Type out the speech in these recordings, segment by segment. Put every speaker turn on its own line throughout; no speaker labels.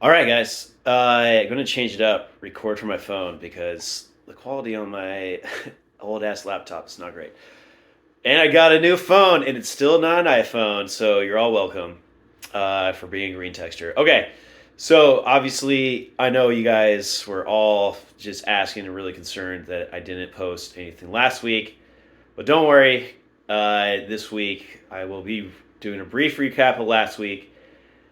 All right, guys. I'm going to change it up, record from my phone because the quality on my old ass laptop is not great. And I got a new phone, and it's still not an iPhone, so you're all welcome for being green texture. Okay, so obviously, I know you guys were all just asking and really concerned that I didn't post anything last week, but don't worry. This week, I will be doing a brief recap of last week,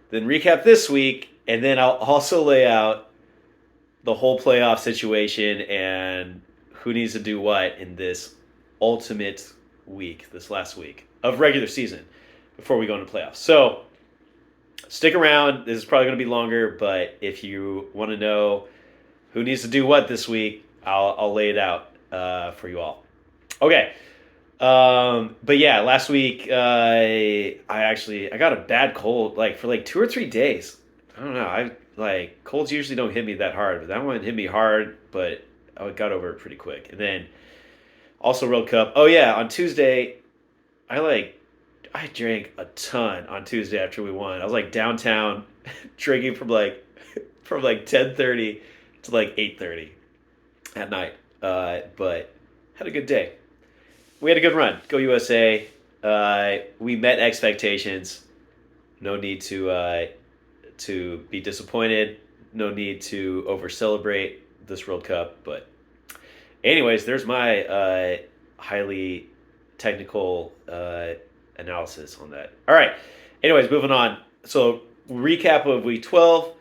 then recap this week, and then I'll also lay out the whole playoff situation and who needs to do what in this ultimate week, this last week of regular season before we go into playoffs. So stick around. This is probably going to be longer, but if you want to know who needs to do what this week, I'll lay it out for you all. Okay. But yeah, last week I got a bad cold like for like 2 or 3 days. I don't know. I like colds usually don't hit me that hard, but that one hit me hard. But I got over it pretty quick. And then also World Cup. Oh yeah, on Tuesday, I like I drank a ton on Tuesday after we won. I was like downtown drinking from like 10:30 to like 8:30 at night. But had a good day. We had a good run. Go USA. We met expectations. No need to be disappointed. No need to over celebrate this World Cup. But anyways, there's my highly technical analysis on that. All right. Anyways, moving on. So recap of week 12.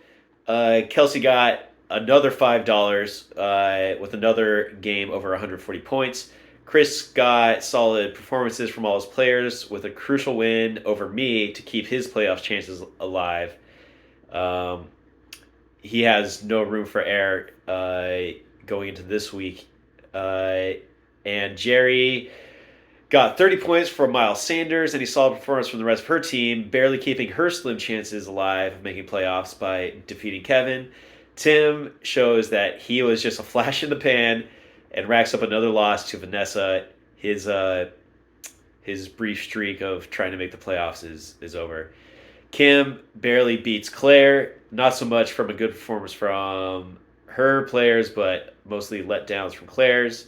Kelsey got another $5 with another game over 140 points. Chris got solid performances from all his players with a crucial win over me to keep his playoff chances alive. Um, he has no room for error going into this week. And Jerry got 30 points from Miles Sanders, and he saw a performance from the rest of her team, barely keeping her slim chances alive of making playoffs by defeating Kevin. Tim shows that he was just a flash in the pan and racks up another loss to Vanessa. His brief streak of trying to make the playoffs is over. Kim barely beats Claire, not so much from a good performance from her players, but mostly letdowns from Claire's.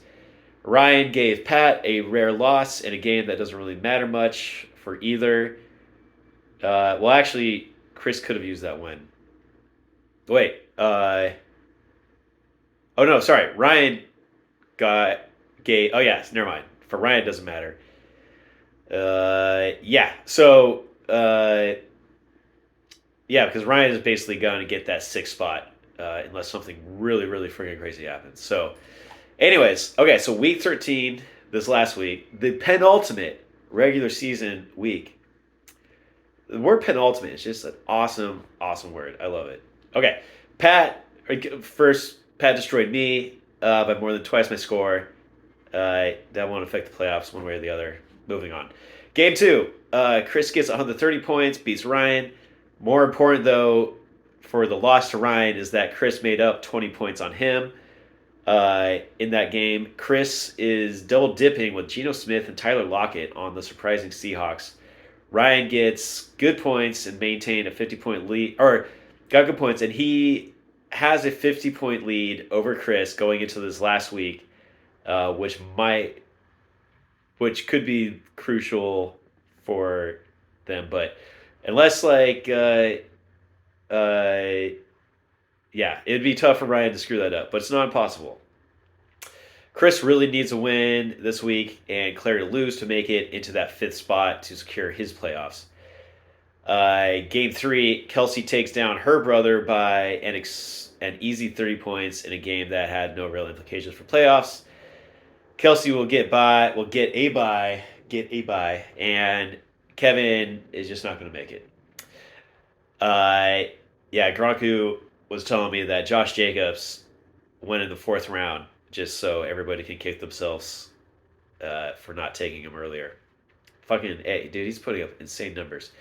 Ryan gave Pat a rare loss in a game that doesn't really matter much for either. Well, actually, Chris could have used that win. Wait. Oh no, sorry. Ryan got gave. Oh yes, never mind. For Ryan, it doesn't matter. Yeah. So yeah, because Ryan is basically going to get that sixth spot unless something really, really freaking crazy happens. So, anyways, okay, so week 13, this last week, the penultimate regular season week. The word penultimate is just an awesome, awesome word. I love it. Okay, Pat destroyed me by more than twice my score. That won't affect the playoffs one way or the other. Moving on. Game 2, Chris gets 130 points, beats Ryan. More important, though, for the loss to Ryan is that Chris made up 20 points on him in that game. Chris is double dipping with Geno Smith and Tyler Lockett on the surprising Seahawks. Ryan gets good points and maintained a 50-point lead, or got good points, and he has a 50-point lead over Chris going into this last week, which could be crucial for them, but unless yeah, it'd be tough for Ryan to screw that up, but it's not impossible. Chris really needs a win this week and Claire to lose to make it into that fifth spot to secure his playoffs. Game 3, Kelsey takes down her brother by an easy 30 points in a game that had no real implications for playoffs. Kelsey will get a bye, and Kevin is just not going to make it. Yeah, Gronku was telling me that Josh Jacobs went in the fourth round just so everybody can kick themselves for not taking him earlier. Fucking A, dude, he's putting up insane numbers.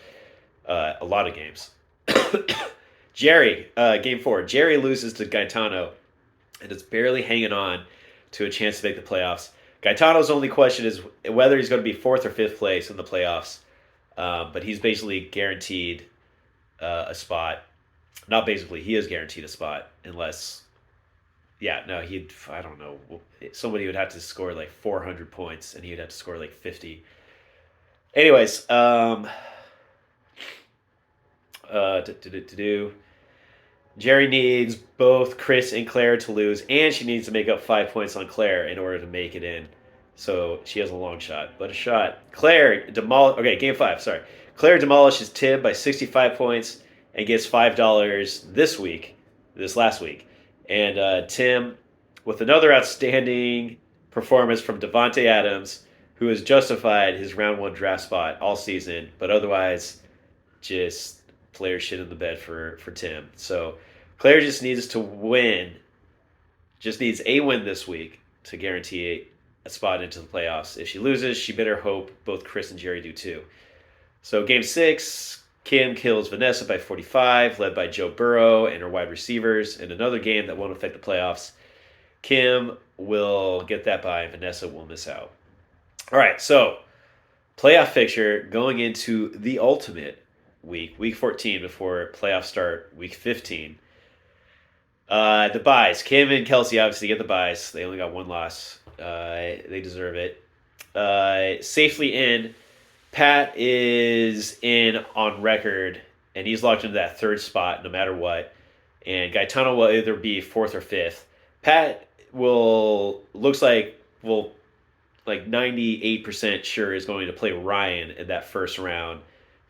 A lot of games. Jerry, game 4. Jerry loses to Gaetano and is barely hanging on to a chance to make the playoffs. Gaetano's only question is whether he's going to be fourth or fifth place in the playoffs, but he's basically guaranteed a spot. Not basically, he is guaranteed a spot unless, yeah, no, I don't know. Somebody would have to score like 400 points and he'd have to score like 50. Anyways, to do. Jerry needs both Chris and Claire to lose, and she needs to make up 5 points on Claire in order to make it in. So she has a long shot, but a shot. Okay, game five. Sorry, Claire demolishes Tim by 65 points and gets $5 this last week, and Tim with another outstanding performance from Devonte Adams, who has justified his round one draft spot all season, but otherwise just player shit in the bed for Tim. So Claire just needs to win, just needs a win this week to guarantee a spot into the playoffs. If she loses, she better hope both Chris and Jerry do too. So game six, Kim kills Vanessa by 45, led by Joe Burrow and her wide receivers. In another game that won't affect the playoffs, Kim will get that by, and Vanessa will miss out. All right, so playoff fixture going into the ultimate week 14 before playoffs start, week 15. The buys. Kim and Kelsey obviously get the buys. They only got one loss. They deserve it. Safely in. Pat is in on record, and he's locked into that third spot no matter what. And Gaetano will either be fourth or fifth. Pat looks like 98% sure is going to play Ryan in that first round,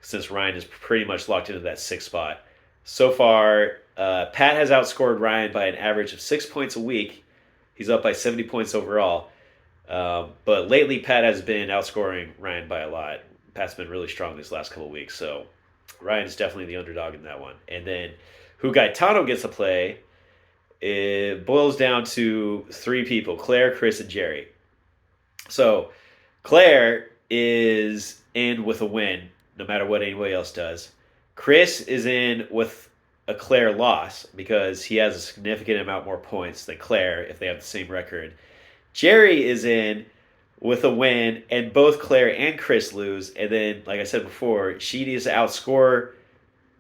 since Ryan is pretty much locked into that sixth spot. So far, Pat has outscored Ryan by an average of 6 points a week. He's up by 70 points overall. But lately, Pat has been outscoring Ryan by a lot. Pat's been really strong these last couple of weeks, so Ryan is definitely the underdog in that one. And then who Gaetano gets to play, it boils down to three people: Claire, Chris, and Jerry. So Claire is in with a win, no matter what anybody else does. Chris is in with a Claire loss because he has a significant amount more points than Claire if they have the same record. Jerry is in with a win, and both Claire and Chris lose. And then, like I said before, she needs to outscore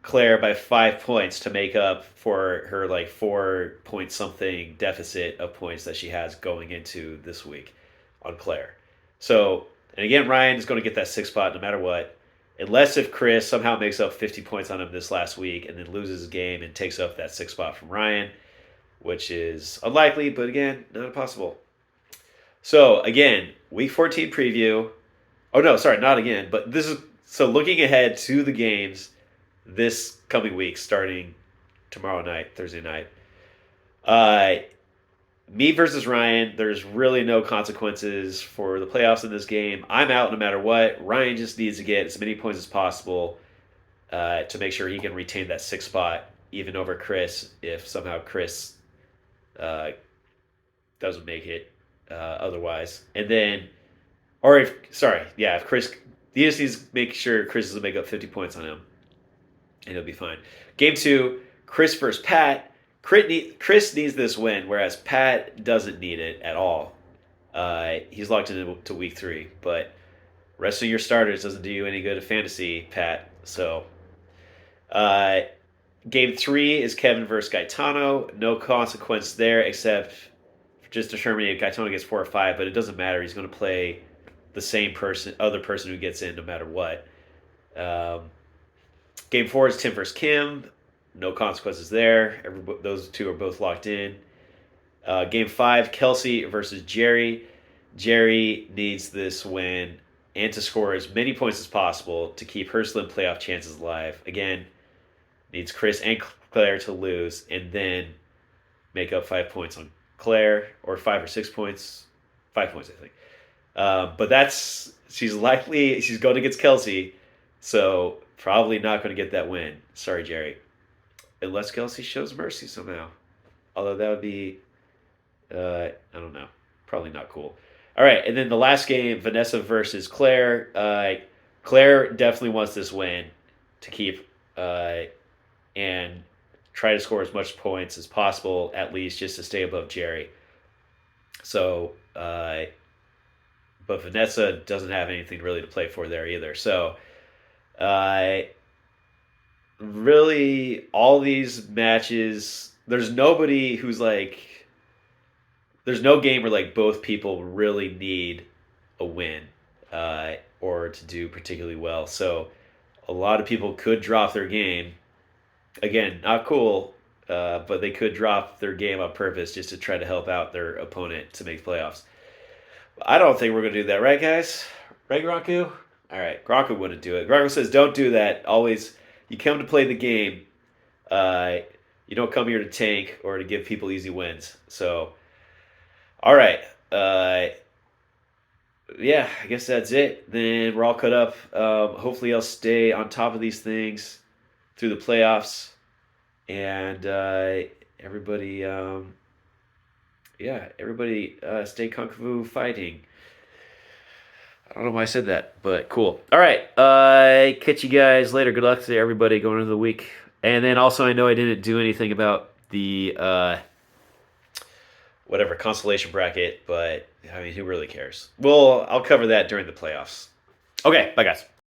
Claire by 5 points to make up for her 4 point something deficit of points that she has going into this week on Claire. So, and again, Ryan is going to get that sixth spot no matter what, unless if Chris somehow makes up 50 points on him this last week and then loses his game and takes up that sixth spot from Ryan, which is unlikely, but again, not impossible. So again, week 14 preview. Oh no, sorry, not again, but this is so looking ahead to the games this coming week, starting tomorrow night, Thursday night. Me versus Ryan. There's really no consequences for the playoffs in this game. I'm out no matter what. Ryan just needs to get as many points as possible to make sure he can retain that sixth spot, even over Chris, if somehow Chris doesn't make it otherwise. And then, if Chris, he just needs to make sure Chris doesn't make up 50 points on him, and he'll be fine. Game two, Chris versus Pat. Chris needs this win, whereas Pat doesn't need it at all. He's locked into week 3, but resting your starters doesn't do you any good at fantasy, Pat. So, game 3 is Kevin versus Gaetano. No consequence there except just determining if Gaetano gets 4 or 5, but it doesn't matter. He's going to play the same other person who gets in no matter what. Game 4 is Tim versus Kim. No consequences there. Those two are both locked in. Game 5, Kelsey versus Jerry. Jerry needs this win and to score as many points as possible to keep her slim playoff chances alive. Again, needs Chris and Claire to lose and then make up 5 points on Claire, or 5 or 6 points. 5 points, I think. But she's going against Kelsey, so probably not going to get that win. Sorry, Jerry. Unless Kelsey shows mercy somehow. Although that would be, I don't know, probably not cool. All right, and then the last game, Vanessa versus Claire. Claire definitely wants this win to keep and try to score as much points as possible, at least just to stay above Jerry. So, but Vanessa doesn't have anything really to play for there either. So, let really all these matches, there's nobody who's like, there's no game where like both people really need a win or to do particularly well. So a lot of people could drop their game. Again, not cool, but they could drop their game on purpose just to try to help out their opponent to make playoffs. I don't think we're gonna do that, right, guys? Right, Gronku? All right, Gronku wouldn't do it. Gronku says, "Don't do that. Always, you come to play the game. Uh, you don't come here to tank or to give people easy wins." So, all right. Yeah, I guess that's it. Then we're all cut up. Hopefully, I'll stay on top of these things through the playoffs, and everybody, yeah, everybody, stay kung fu fighting. I don't know why I said that, but cool. All right, catch you guys later. Good luck to everybody going into the week, and then also I know I didn't do anything about the whatever consolation bracket, but I mean, who really cares? Well, I'll cover that during the playoffs. Okay, bye guys.